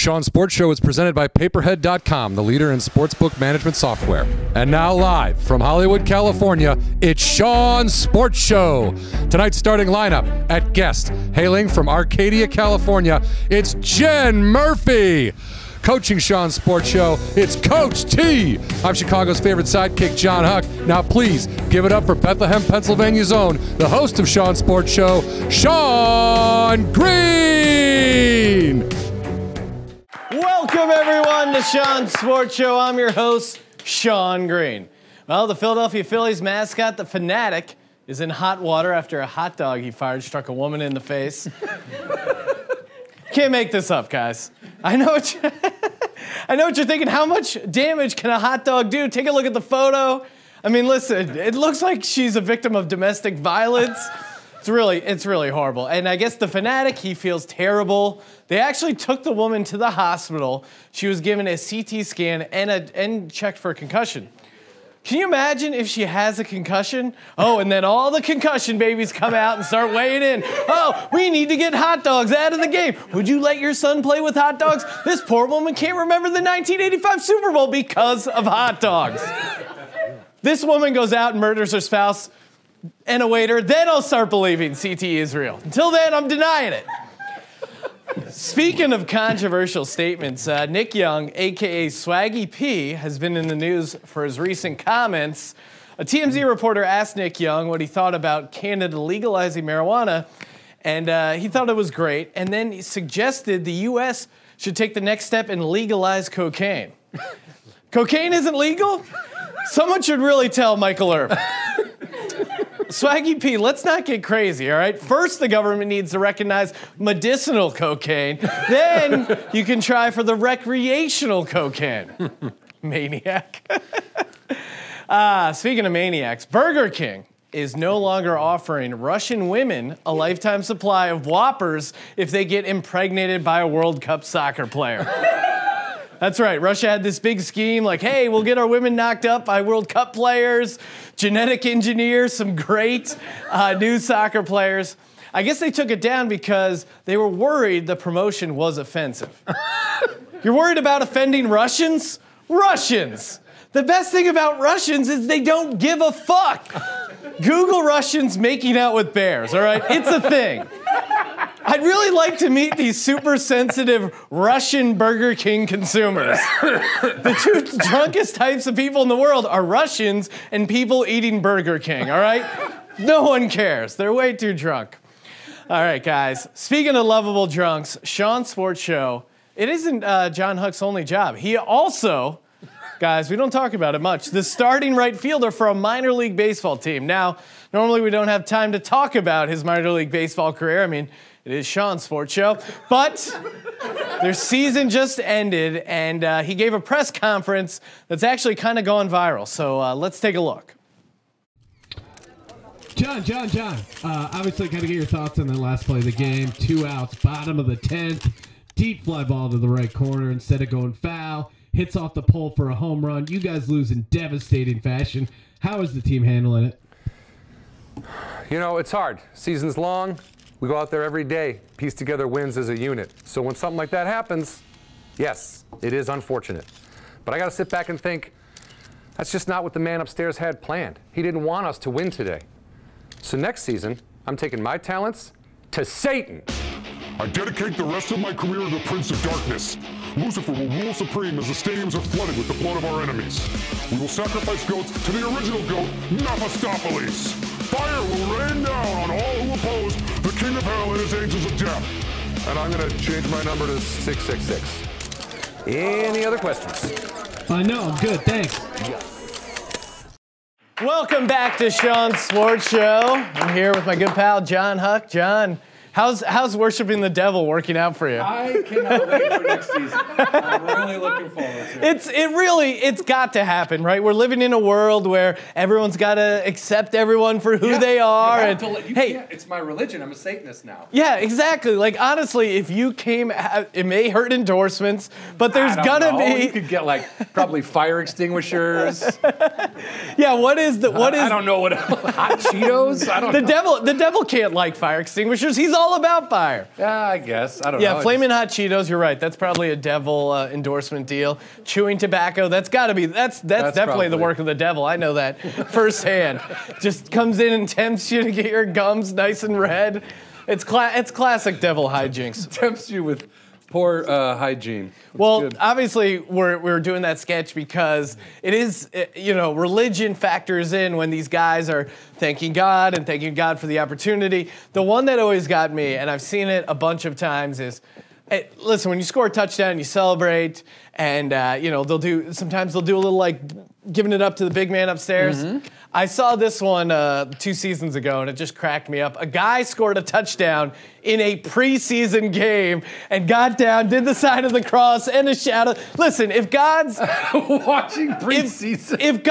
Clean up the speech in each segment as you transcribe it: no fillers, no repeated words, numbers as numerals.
Sean Sports Show is presented by Paperhead.com, the leader in sportsbook management software. And now live from Hollywood, California, it's Sean Sports Show. Tonight's starting lineup at guest, hailing from Arcadia, California, it's Jen Murphy. Coaching Sean Sports Show, it's Coach T. I'm Chicago's favorite sidekick, John Huck. Now please give it up for Bethlehem, Pennsylvania's own, the host of Sean Sports Show, Sean Green. Welcome, everyone, to Sean Sports Show. I'm your host, Sean Green. Well, the Philadelphia Phillies mascot, the Fanatic, is in hot water after a hot dog he fired struck a woman in the face. Can't make this up, guys. I know what you're thinking. How much damage can a hot dog do? Take a look at the photo. I mean, listen, it looks like she's a victim of domestic violence. It's really horrible. And I guess the Fanatic, he feels terrible. They actually took the woman to the hospital. She was given a CT scan and checked for a concussion. Can you imagine if she has a concussion? Oh, and then all the concussion babies come out and start weighing in. Oh, we need to get hot dogs out of the game. Would you let your son play with hot dogs? This poor woman can't remember the 1985 Super Bowl because of hot dogs. This woman goes out and murders her spouse and a waiter. Then I'll start believing CT is real. Until then, I'm denying it. Speaking of controversial statements, Nick Young, a.k.a. Swaggy P, has been in the news for his recent comments. A TMZ reporter asked Nick Young what he thought about Canada legalizing marijuana, and he thought it was great, and then he suggested the U.S. should take the next step and legalize cocaine. Cocaine isn't legal? Someone should really tell Michael Irvin. Swaggy P, let's not get crazy, all right? First, the government needs to recognize medicinal cocaine. Then you can try for the recreational cocaine. Maniac. Speaking of maniacs, Burger King is no longer offering Russian women a lifetime supply of Whoppers if they get impregnated by a World Cup soccer player. That's right. Russia had this big scheme like, hey, we'll get our women knocked up by World Cup players, genetic engineer some great new soccer players. I guess they took it down because they were worried the promotion was offensive. You're worried about offending Russians? Russians! The best thing about Russians is they don't give a fuck. Google Russians making out with bears, all right? It's a thing. I'd really like to meet these super sensitive Russian Burger King consumers. The two drunkest types of people in the world are Russians and people eating Burger King, all right? No one cares. They're way too drunk. All right, guys. Speaking of lovable drunks, Sean Sports Show, it isn't John Huck's only job. He also, guys, we don't talk about it much, the starting right fielder for a minor league baseball team. Now, normally we don't have time to talk about his minor league baseball career. I mean, it is Sean's Sports Show, but their season just ended, and he gave a press conference that's actually kind of gone viral. So let's take a look. John. Obviously, got to get your thoughts on the last play of the game. 2 outs, bottom of the 10th, deep fly ball to the right corner instead of going foul. Hits off the pole for a home run. You guys lose in devastating fashion. How is the team handling it? You know, it's hard. Season's long. We go out there every day, piece together wins as a unit. So when something like that happens, yes, it is unfortunate. But I got to sit back and think, that's just not what the man upstairs had planned. He didn't want us to win today. So next season, I'm taking my talents to Satan. I dedicate the rest of my career to the Prince of Darkness. Lucifer will rule supreme as the stadiums are flooded with the blood of our enemies. We will sacrifice goats to the original goat, Mephistopheles. Fire will rain down on all who oppose the King of Hell and his angels of death. And I'm going to change my number to 666. Any other questions? No, I'm good, thanks. Welcome back to Sean's Sports Show. I'm here with my good pal, John Huck. John, how's worshiping the devil working out for you? I cannot wait for next season. I'm really looking forward to it. It's got to happen, right? We're living in a world where everyone's got to accept everyone for who they are. And hey, it's my religion. I'm a Satanist now. Yeah, exactly. Like, honestly, if you came, it may hurt endorsements, but there's gonna be. You could get like probably fire extinguishers. Yeah, what is? I don't know what hot Cheetos. I don't know. The devil can't like fire extinguishers. He's all about fire. Yeah, I guess. I don't know. Yeah, Flamin' Hot Cheetos, you're right. That's probably a devil endorsement deal. Chewing tobacco, that's got to be, that's definitely probably the work of the devil. I know that firsthand. Just comes in and tempts you to get your gums nice and red. It's classic devil hijinks. Tempts you with poor hygiene. Well, good. obviously, we're doing that sketch because it is, religion factors in when these guys are thanking God and thanking God for the opportunity. The one that always got me, and I've seen it a bunch of times, is, hey, listen, when you score a touchdown, you celebrate, and sometimes they'll do a little like giving it up to the big man upstairs. Mm-hmm. I saw this one 2 seasons ago, and it just cracked me up. A guy scored a touchdown in a preseason game and got down, did the sign of the cross and a shadow. Listen, if God's watching preseason,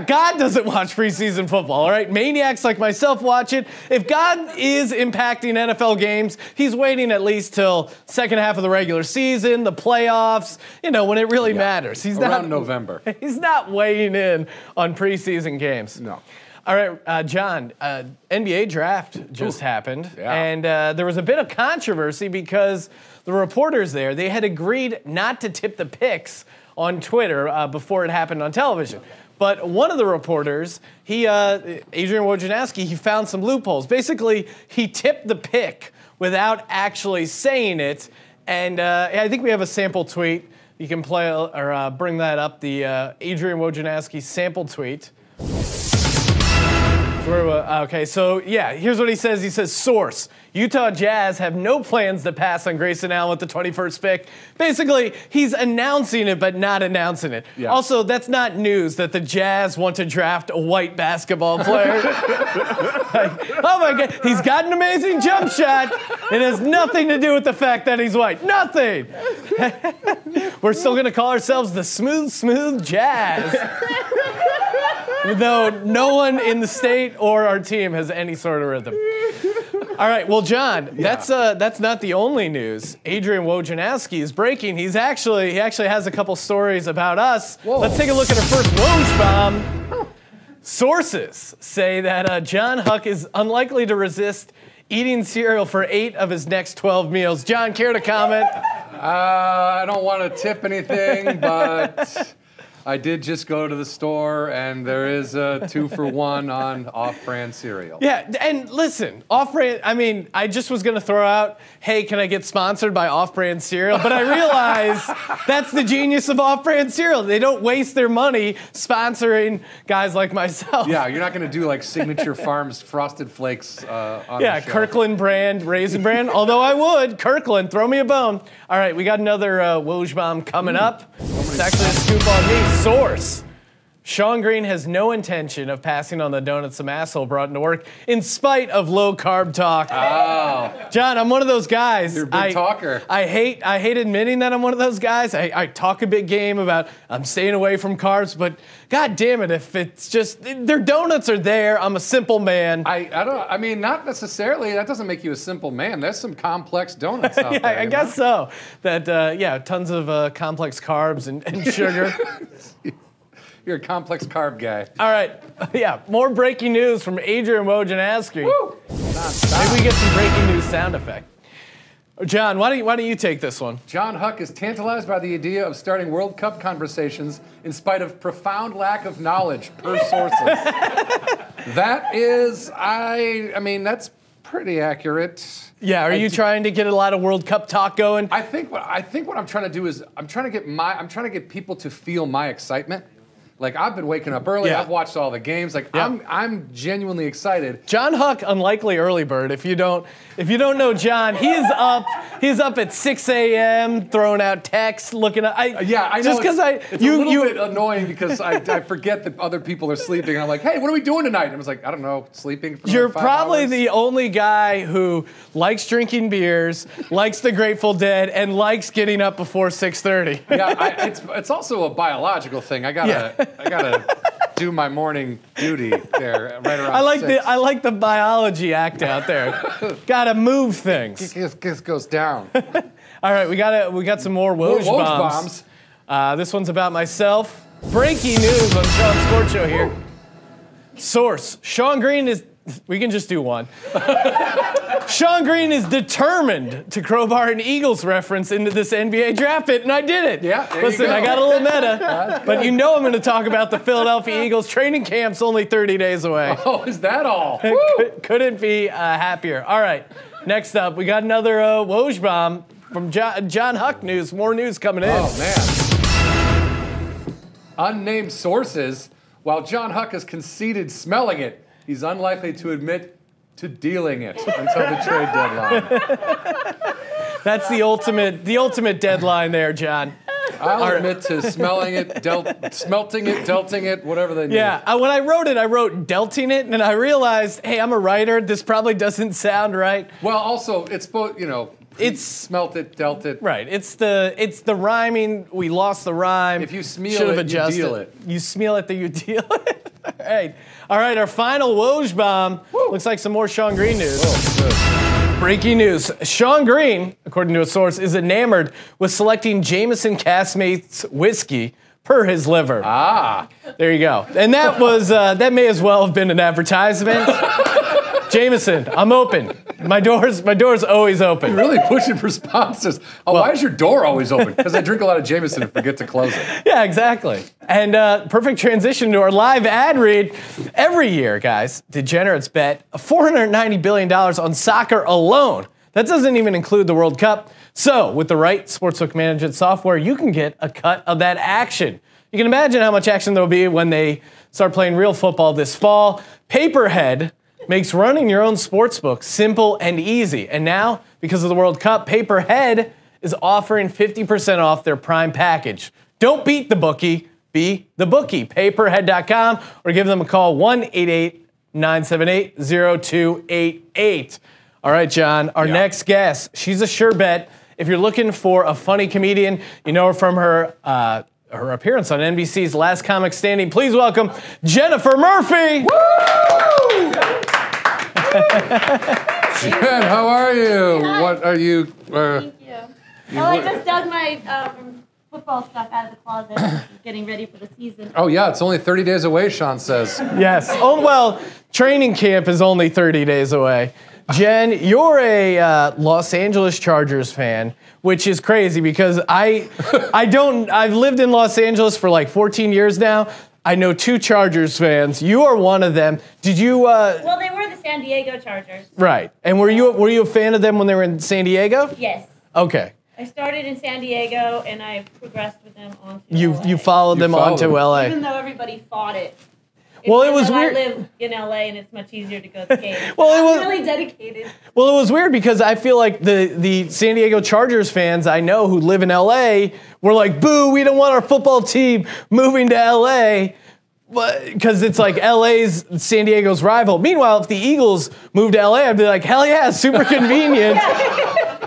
God doesn't watch preseason football. All right, maniacs like myself watch it. If God is impacting NFL games, He's waiting at least till second half of the regular season, the playoffs. When it really matters. He's around November. He's not weighing in on preseason games. No. All right, John, NBA draft just happened, Yeah. and there was a bit of controversy because the reporters there, they had agreed not to tip the picks on Twitter before it happened on television. But one of the reporters, Adrian Wojnarowski, he found some loopholes. Basically, he tipped the pick without actually saying it, and I think we have a sample tweet. You can play or bring that up, the Adrian Wojnarowski sample tweet. Okay, so yeah, here's what he says. He says, source, Utah Jazz have no plans to pass on Grayson Allen with the 21st pick. Basically, he's announcing it, but not announcing it. Yeah. Also, that's not news that the Jazz want to draft a white basketball player. Oh my God, he's got an amazing jump shot. It has nothing to do with the fact that he's white. Nothing. We're still gonna call ourselves the smooth Jazz. Though no one in the state or our team has any sort of rhythm. All right, well, John, that's not the only news. Adrian Wojnarowski is breaking. He actually has a couple stories about us. Whoa. Let's take a look at our first Woj bomb. Sources say that John Huck is unlikely to resist eating cereal for 8 of his next 12 meals. John, care to comment? I don't want to tip anything, but I did just go to the store, and there is a 2-for-1 on off-brand cereal. Yeah, and listen, off-brand, I just was going to throw out, hey, can I get sponsored by off-brand cereal? But I realize that's the genius of off-brand cereal. They don't waste their money sponsoring guys like myself. Yeah, you're not going to do like Signature Farms Frosted Flakes on the show. Kirkland brand, Raisin brand, although I would. Kirkland, throw me a bone. All right, we got another Woj bomb coming up. It's actually a scoop on me. Source. Sean Green has no intention of passing on the donuts some asshole brought into work in spite of low-carb talk. Oh. John, I'm one of those guys. You're a big talker. I hate admitting that I'm one of those guys. I talk a big game about I'm staying away from carbs, but God damn it, if it's just, their donuts are there, I'm a simple man. Not necessarily. That doesn't make you a simple man. There's some complex donuts out Yeah, there. I guess so. That, tons of complex carbs and sugar. You're a complex carb guy. All right, more breaking news from Adrian Wojnarowski. Woo! Maybe we get some breaking news sound effect. John, why don't you take this one? John Huck is tantalized by the idea of starting World Cup conversations in spite of profound lack of knowledge, per sources. That is, that's pretty accurate. Yeah, are you trying to get a lot of World Cup talk going? I think what I'm trying to do is I'm trying to get people to feel my excitement. Like, I've been waking up early. Yeah. I've watched all the games. Like, Yeah. I'm genuinely excited. John Huck, unlikely early bird. If you don't know John, he's up at 6 a.m. throwing out texts, looking at. I know. Just because it's a little bit annoying because I forget that other people are sleeping. And I'm like, hey, what are we doing tonight? And I was like, I don't know, sleeping for You're 5 probably hours. the only guy who likes drinking beers, likes the Grateful Dead, and likes getting up before 6:30. Yeah, it's also a biological thing. I gotta do my morning duty there right around. I like the biology act out there. Gotta move things. This goes down. All right, we got some more Woj bombs. This one's about myself. Breaking news on Sean's Sports Show here. Source: Sean Green We can just do one. Sean Green is determined to crowbar an Eagles reference into this NBA draft pick, and I did it. Yeah, Listen, I got a little meta, but you know I'm going to talk about the Philadelphia Eagles. Training camp's only 30 days away. Oh, is that all? Couldn't be happier. All right, next up, we got another Woj bomb from John Huck news. More news coming in. Oh, man. Unnamed sources. While John Huck has conceded smelling it, he's unlikely to admit to dealing it until the trade deadline. That's the ultimate deadline there, John. I'll admit to smelling it, smelting it, delting it, whatever they need. Yeah, when I wrote it, I wrote delting it, and I realized, hey, I'm a writer. This probably doesn't sound right. Well, also, it's both, it's smelt it, dealt it. Right. It's the rhyming. We lost the rhyme. If you smeal it, you deal it. You smeal it, then you deal it. All right. Our final Woj bomb. Looks like some more Sean Green news. Breaking news. Sean Green, according to a source, is enamored with selecting Jameson Castmate's whiskey per his liver. Ah. There you go. And that was that may as well have been an advertisement. Jameson, I'm open. My door's always open. You're really pushing for sponsors. Oh, why is your door always open? Because I drink a lot of Jameson and forget to close it. Yeah, exactly. And perfect transition to our live ad read. Every year, guys, degenerates bet $490 billion on soccer alone. That doesn't even include the World Cup. So, with the right sportsbook management software, you can get a cut of that action. You can imagine how much action there will be when they start playing real football this fall. Paperhead makes running your own sportsbook simple and easy. And now, because of the World Cup, Paperhead is offering 50% off their Prime package. Don't beat the bookie, be the bookie. Paperhead.com or give them a call, 1-888-978-0288. All right, John, our next guest, she's a sure bet. If you're looking for a funny comedian, you know her from her appearance on NBC's Last Comic Standing. Please welcome Jennifer Murphy. Woo! Jen, how are you? Hi. What are you? Thank you. I just dug my football stuff out of the closet, getting ready for the season. Oh, yeah, it's only 30 days away, Sean says. Yes. Oh, well, training camp is only 30 days away. Jen, you're a Los Angeles Chargers fan, which is crazy because I've lived in Los Angeles for like 14 years now. I know 2 Chargers fans. You are one of them. Did you? Well, they were the San Diego Chargers. Right. And were you a fan of them when they were in San Diego? Yes. Okay. I started in San Diego, and I progressed with them onto LA. You followed them onto LA. Even though everybody fought it. Well, it was weird. I live in LA, and it's much easier to go to games. Well, it was really dedicated. Well, it was weird because I feel like the San Diego Chargers fans I know who live in LA were like, "Boo! We don't want our football team moving to LA." Because it's like LA's San Diego's rival. Meanwhile, if the Eagles moved to LA, I'd be like, hell yeah, super convenient.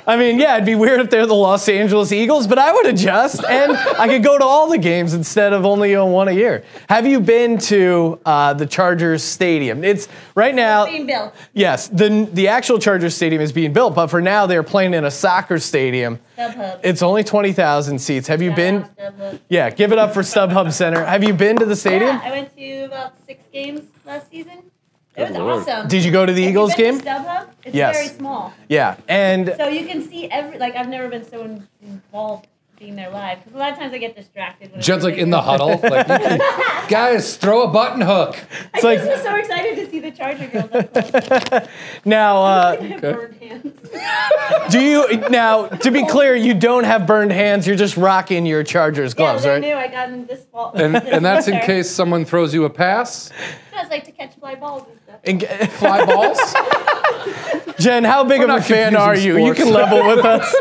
I mean, yeah, it'd be weird if they're the Los Angeles Eagles, but I would adjust, and I could go to all the games instead of only one a year. Have you been to the Chargers Stadium? It's right now. It's being built. Yes, the actual Chargers Stadium is being built, but for now they're playing in a soccer stadium. StubHub. It's only 20,000 seats. Have you Shout been? out StubHub. Yeah, give it up for StubHub Center. Have you been to the stadium? Yeah, I went to about 6 games last season. It was awesome. Did you go to the Eagles game? Have you been to StubHub? It's Yes. very small. Yeah, and So you can see I've never been so involved being there live. Because a lot of times I get distracted. When Jen's like in the huddle. Like, guys, throw a button hook. I just was so excited to see the Charger girls. now, Burned hands. to be clear, you don't have burned hands. You're just rocking your Chargers gloves, yeah, right? knew I got in this fall. And that's in case someone throws you a pass. No, it's like to catch fly balls and stuff. Fly balls. Jen, how big of a not fan are you? confusing You can sports. level with us.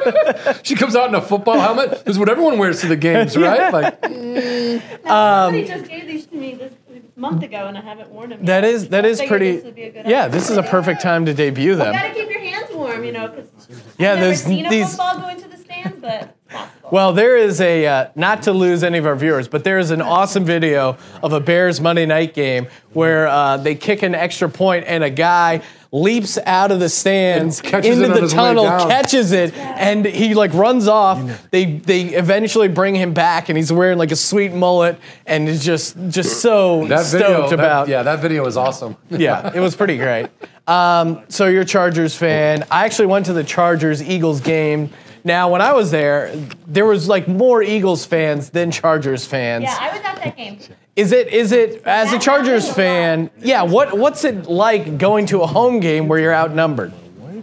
She comes out in a football helmet. This is what everyone wears to the games, right? Like, Somebody just gave these to me this month ago, and I haven't worn them. That yet. is So I figured pretty. This would be a good Yeah, idea. this is a perfect time to debut You them. gotta keep your hands warm, because Yeah, I've never there's seen a these. football go into the stands. fans, but it's possible. Well, there is a, not to lose any of our viewers, but there is an awesome video of a Bears Monday night game where they kick an extra point and a guy leaps out of the stands into the tunnel, catches it, and he like runs off. They eventually bring him back, and he's wearing like a sweet mullet, and is just so stoked about. Yeah, that video is awesome. Yeah, it was pretty great. So you're a Chargers fan. I actually went to the Chargers-Eagles game. Now, when I was there was like more Eagles fans than Chargers fans. Yeah, I was at that game. Is it as a Chargers fan? Yeah, what's it like going to a home game where you're outnumbered?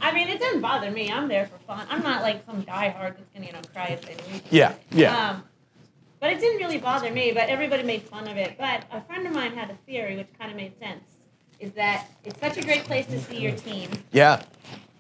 I mean, it doesn't bother me. I'm there for fun. I'm not like some diehard that's gonna cry if they lose. Yeah. But it didn't really bother me. But everybody made fun of it. But a friend of mine had a theory, which kind of made sense, is that it's such a great place to see your team. Yeah.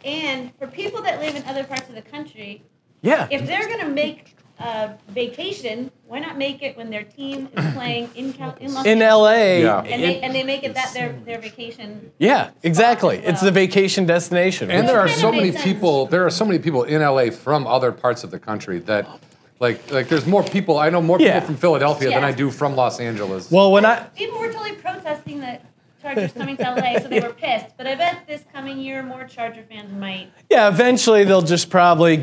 And for people that live in other parts of the country, yeah, if they're gonna make a vacation, why not make it when their team is playing in Los in Angeles? LA? Yeah. And they make it that their vacation. Yeah, exactly. It's the vacation destination. And there are so many sense. people. There are so many people in LA from other parts of the country that, like there's more people. I know more people from Philadelphia than I do from Los Angeles. Well, People were totally protesting that Chargers coming to LA, so they were pissed. But I bet this coming year, more Charger fans might. Yeah, eventually they'll just probably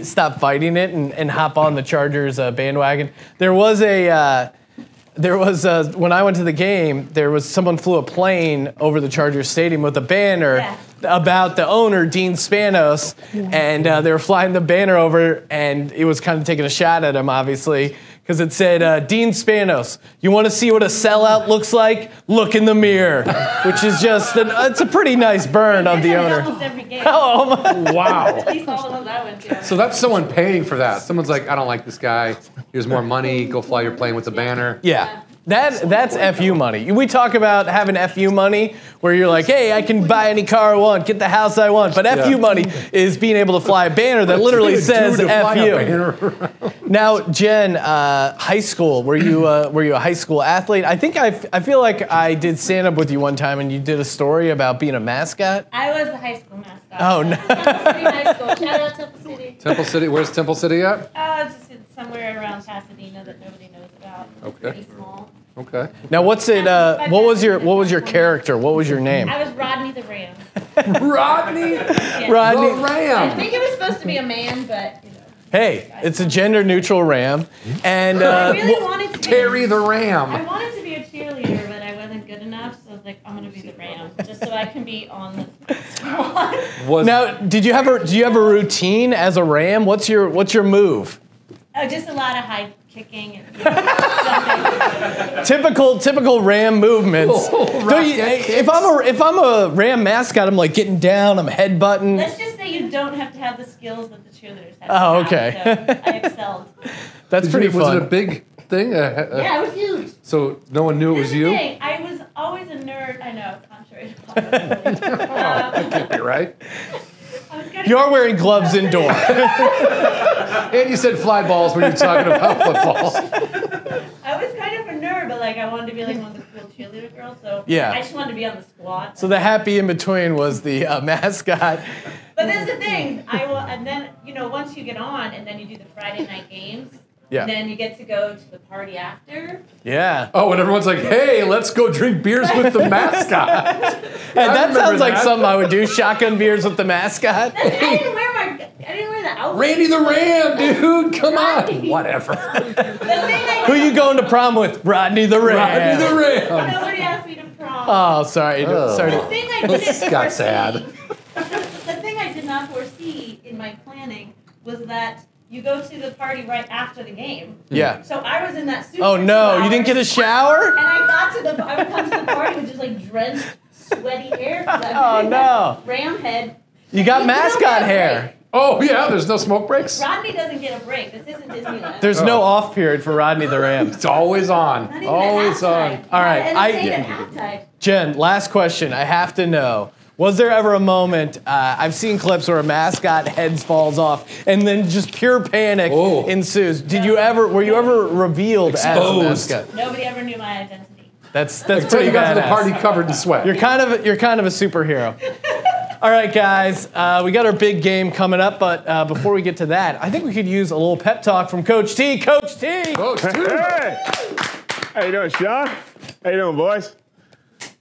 stop fighting it and hop on the Chargers bandwagon. There was when I went to the game, someone flew a plane over the Chargers stadium with a banner about the owner, Dean Spanos, and they were flying the banner over, and it was kind of taking a shot at him, obviously, because it said, Dean Spanos, you want to see what a sellout looks like? Look in the mirror, which is just, it's a pretty nice burn of the owner. Almost every game. Oh, my. Wow. At least all of those I went to. So that's someone paying for that. Someone's like, I don't like this guy. Here's more money. Go fly your plane with the banner. Yeah. That's FU money. We talk about having FU money where you're like, hey, I can buy any car I want, get the house I want. But FU money is being able to fly a banner that literally says FU. Now, Jen, high school, were you a high school athlete? I think I feel like I did stand up with you one time and you did a story about being a mascot. I was the high school mascot. Oh, no. Temple City High School. Shout out Temple City. Temple City. Where's Temple City at? Just somewhere around Pasadena that nobody knows about. It's Okay. pretty small. Okay. Now, what's it? What was your character? What was your name? I was Rodney the Ram. Rodney. Yeah. Rodney. The I Ram. think it was supposed to be a man, but you know. Hey, it's a gender-neutral ram, and I really wanted to be. Terry the I Ram. wanted to be a cheerleader, but I wasn't good enough, so I was like, I'm gonna be the Ram, just so I can be on the squad. Now, do you have a routine as a ram? What's your move? Oh, just a lot of high kicking and jumping. Typical ram movements. Right. If I'm a ram mascot, I'm like getting down, I'm headbutting. Let's just say you don't have to have the skills that the cheerleaders have. Oh, to okay. have, so I excelled. That's pretty Was fun. it a big thing? Yeah, it was huge. So no one knew it was Here's the you? thing, I was always a nerd. I know, contrary to popular belief. Right? I was kind of You're wearing gloves indoor. And you said fly balls when you were talking about football. I was kind of a nerd, but like I wanted to be like one of the cool cheerleader girls. So Yeah. I just wanted to be on the squad. So the happy in between was the mascot. But that's the thing. And then once you get on, and then you do the Friday night games. Yeah. Then you get to go to the party after. Yeah. Oh, and everyone's like, hey, let's go drink beers with the mascot. And that sounds like something I would do. Shotgun beers with the mascot. I didn't wear the outfit. Randy the Ram, dude, come on. Rodney. Whatever. The thing I Who you going to prom with? Rodney the Ram. Rodney the Ram. Nobody asked me to prom. Oh, sorry. Oh. Sorry. The thing I didn't This got sad. The thing I did not foresee in my planning was that you go to the party right after the game. Yeah. So I was in that suit. Oh for no, 2 you didn't get a hours, shower? And I would come to the party with just like drenched, sweaty hair. Oh no. Ram head. You got don't mascot get a hair. break. Oh, yeah, there's no smoke breaks. Rodney doesn't get a break. This isn't Disneyland. There's no off period for Rodney the Ram. It's always on. Not even Always at on. halftime. All right, And I- I at halftime. Jen, last question. I have to know. Was there ever a moment, I've seen clips where a mascot heads falls off and then just pure panic Oh. ensues. Were you ever revealed as a Exposed. mascot? Nobody ever knew my identity. That's Until pretty you got to the badass. party covered in sweat. You're kind of a superhero. All right, guys, we got our big game coming up, but before we get to that, I think we could use a little pep talk from Coach T. Coach T! Coach T! Hey! How you doing, Sean? How you doing, boys?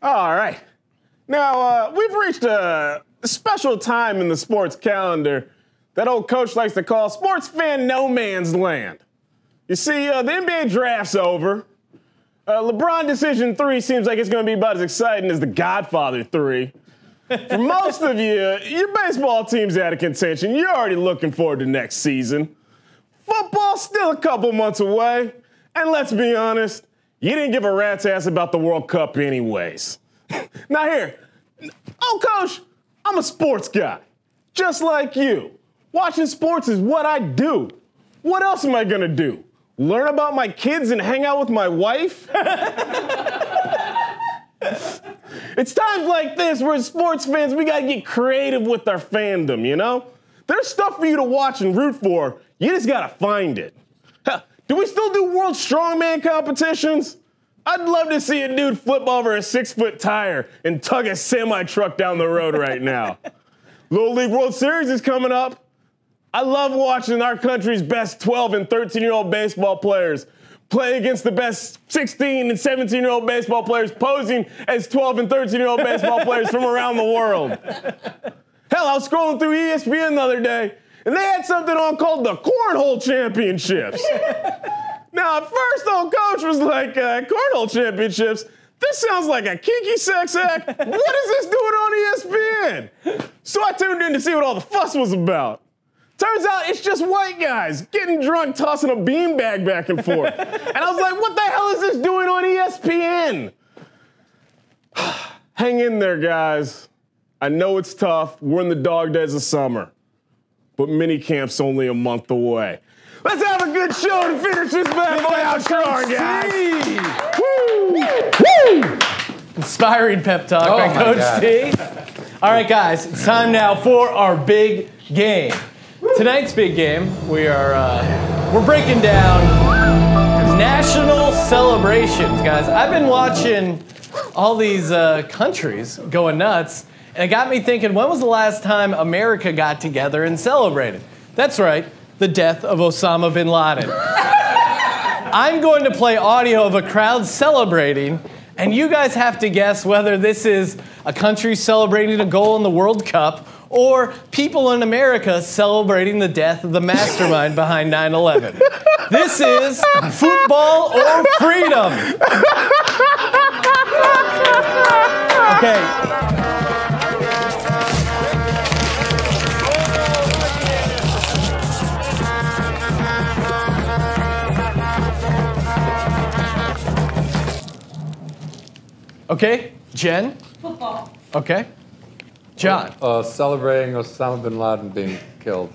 All right. Now, we've reached a special time in the sports calendar that old coach likes to call sports fan no man's land. You see, the NBA draft's over. LeBron Decision 3 seems like it's going to be about as exciting as The Godfather 3. For most of you, your baseball team's out of contention. You're already looking forward to next season. Football's still a couple months away. And let's be honest, you didn't give a rat's ass about the World Cup anyways. Now here, Coach, I'm a sports guy, just like you. Watching sports is what I do. What else am I gonna do? Learn about my kids and hang out with my wife? It's times like this where as sports fans, we gotta get creative with our fandom, you know? There's stuff for you to watch and root for. You just gotta find it. Hell, do we still do World Strongman competitions? I'd love to see a dude flip over a 6-foot tire and tug a semi-truck down the road right now. Little League World Series is coming up. I love watching our country's best 12 and 13-year-old baseball players play against the best 16 and 17-year-old baseball players posing as 12 and 13-year-old baseball players from around the world. Hell, I was scrolling through ESPN the other day, and they had something on called the Cornhole Championships. Now, at first, old coach was like, Cornhole Championships? This sounds like a kinky sex act. What is this doing on ESPN? So I tuned in to see what all the fuss was about. Turns out it's just white guys getting drunk, tossing a beanbag back and forth. And I was like, what the hell is this doing on ESPN? Hang in there, guys. I know it's tough. We're in the dog days of summer. But minicamp's only a month away. Let's have a good show to finish this bad boy out strong, guys. Woo! Woo! Inspiring pep talk by my Coach God. T. All right, guys, it's time now for our big game. Tonight's big game, we're breaking down national celebrations, guys. I've been watching all these countries going nuts, and it got me thinking, when was the last time America got together and celebrated? That's right, the death of Osama bin Laden. I'm going to play audio of a crowd celebrating, and you guys have to guess whether this is a country celebrating a goal in the World Cup or people in America celebrating the death of the mastermind behind 9/11. This is football or freedom. Okay. Okay, Jen? Football. Okay. John? Celebrating Osama bin Laden being killed.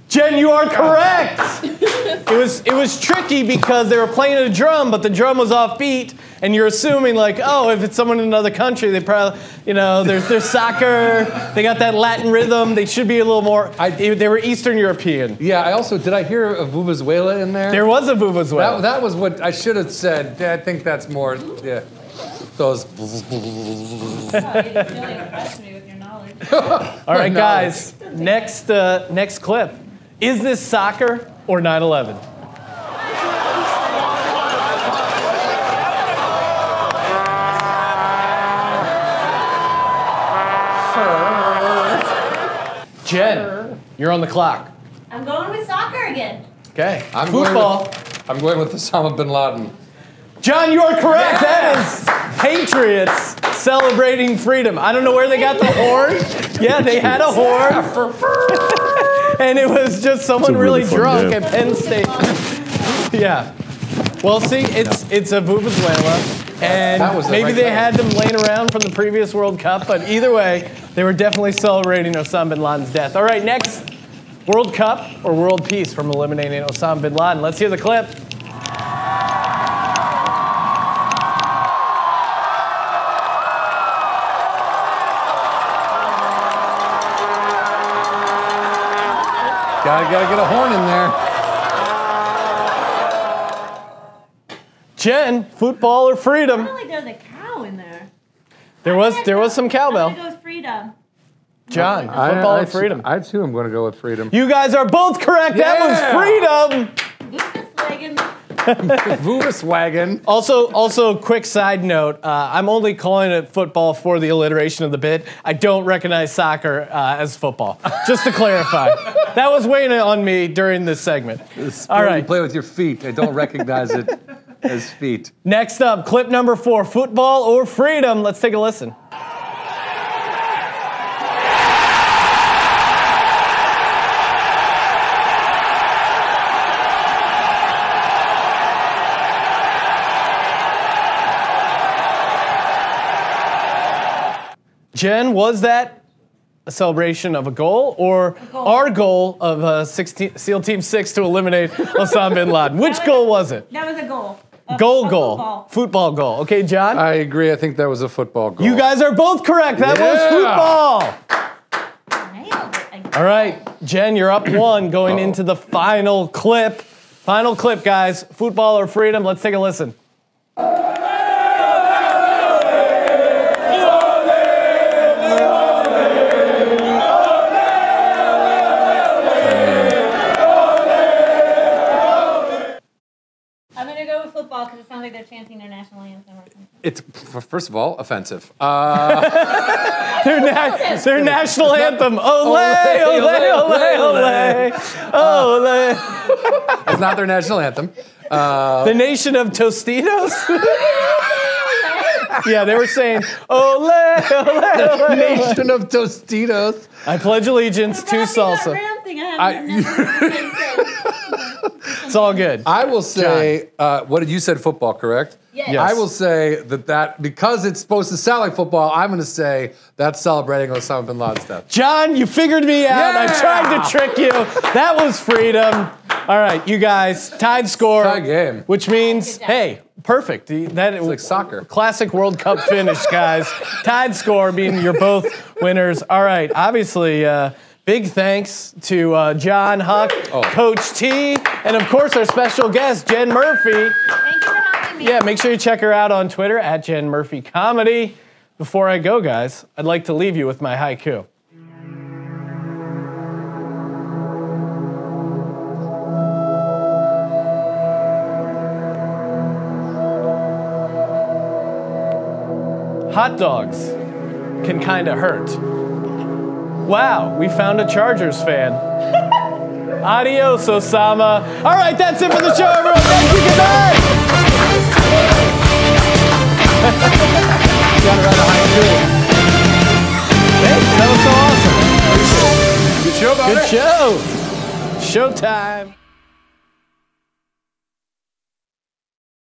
Jen, you are correct! It was tricky because they were playing a drum, but the drum was off beat, and you're assuming like, oh, if it's someone in another country, they probably, there's soccer, they got that Latin rhythm, they should be a little more, they were Eastern European. Yeah, did I hear a Vuvuzuela in there? There was a Vuvuzuela. That was what I should have said. I think that's more, yeah. Those. Oh, you really impressed me with your knowledge. All right, guys, next clip. Is this soccer or 9/11? Jen, you're on the clock. I'm going with soccer again. Okay. I'm Football. I'm going with Osama bin Laden. John, you are correct. That is Patriots celebrating freedom. I don't know where they got the horn. Yeah, they had a horn. And it was just someone really drunk at Penn State. Yeah. Well, see, it's a Vuvuzuela. And maybe they had them laying around from the previous World Cup. But either way, they were definitely celebrating Osama bin Laden's death. All right, next, World Cup or World Peace from eliminating Osama bin Laden. Let's hear the clip. Gotta get a horn in there. Jen, football or freedom? I feel like there's a cow in there. There was some I'm cowbell. gonna go with freedom. John, football or freedom? I too am going to go with freedom. You guys are both correct. That was freedom. Volkswagen. Also, quick side note, I'm only calling it football for the alliteration of the bit. I don't recognize soccer as football. Just to clarify. That was weighing on me during this segment. All right. You play with your feet. I don't recognize it as feet. Next up, clip number 4, football or freedom. Let's take a listen. Jen, was that a celebration of a goal or our goal of SEAL Team 6 to eliminate Osama bin Laden? Which goal was it? That was a goal. Goal. Football goal. Okay, John? I agree. I think that was a football goal. You guys are both correct. That was football. Nailed it. All right, Jen, you're up 1 going into the final clip. Final clip, guys. Football or freedom? Let's take a listen. Because it sounds like they're chanting their national anthem or something. It's, first of all, offensive. Their national anthem. Ole, ole, ole, ole, ole. It's not their national anthem. The nation of Tostitos? Yeah, they were saying, ole, ole, ole. Nation of Tostitos. I pledge allegiance to salsa. It's all good. I will say, what did you said football, correct? Yes. I will say that because it's supposed to sound like football, I'm going to say that's celebrating Osama bin Laden's death. John, you figured me out. I tried to trick you. That was freedom. All right, you guys, tied score. Tie game. Which means, hey, perfect. It's like soccer. Classic World Cup finish, guys. Tied score, meaning you're both winners. All right, obviously, big thanks to John, Huck, Coach T, and of course our special guest, Jen Murphy. Thank you for having me. Yeah, make sure you check her out on Twitter at Jen Murphy Comedy. Before I go, guys, I'd like to leave you with my haiku. Hot dogs can kind of hurt. Wow, we found a Chargers fan. Adios, Osama. All right, that's it for the show, everyone. Thank you. Good night. Got it right behind you. Thanks. That was so awesome. Good show, buddy. Good show. Showtime.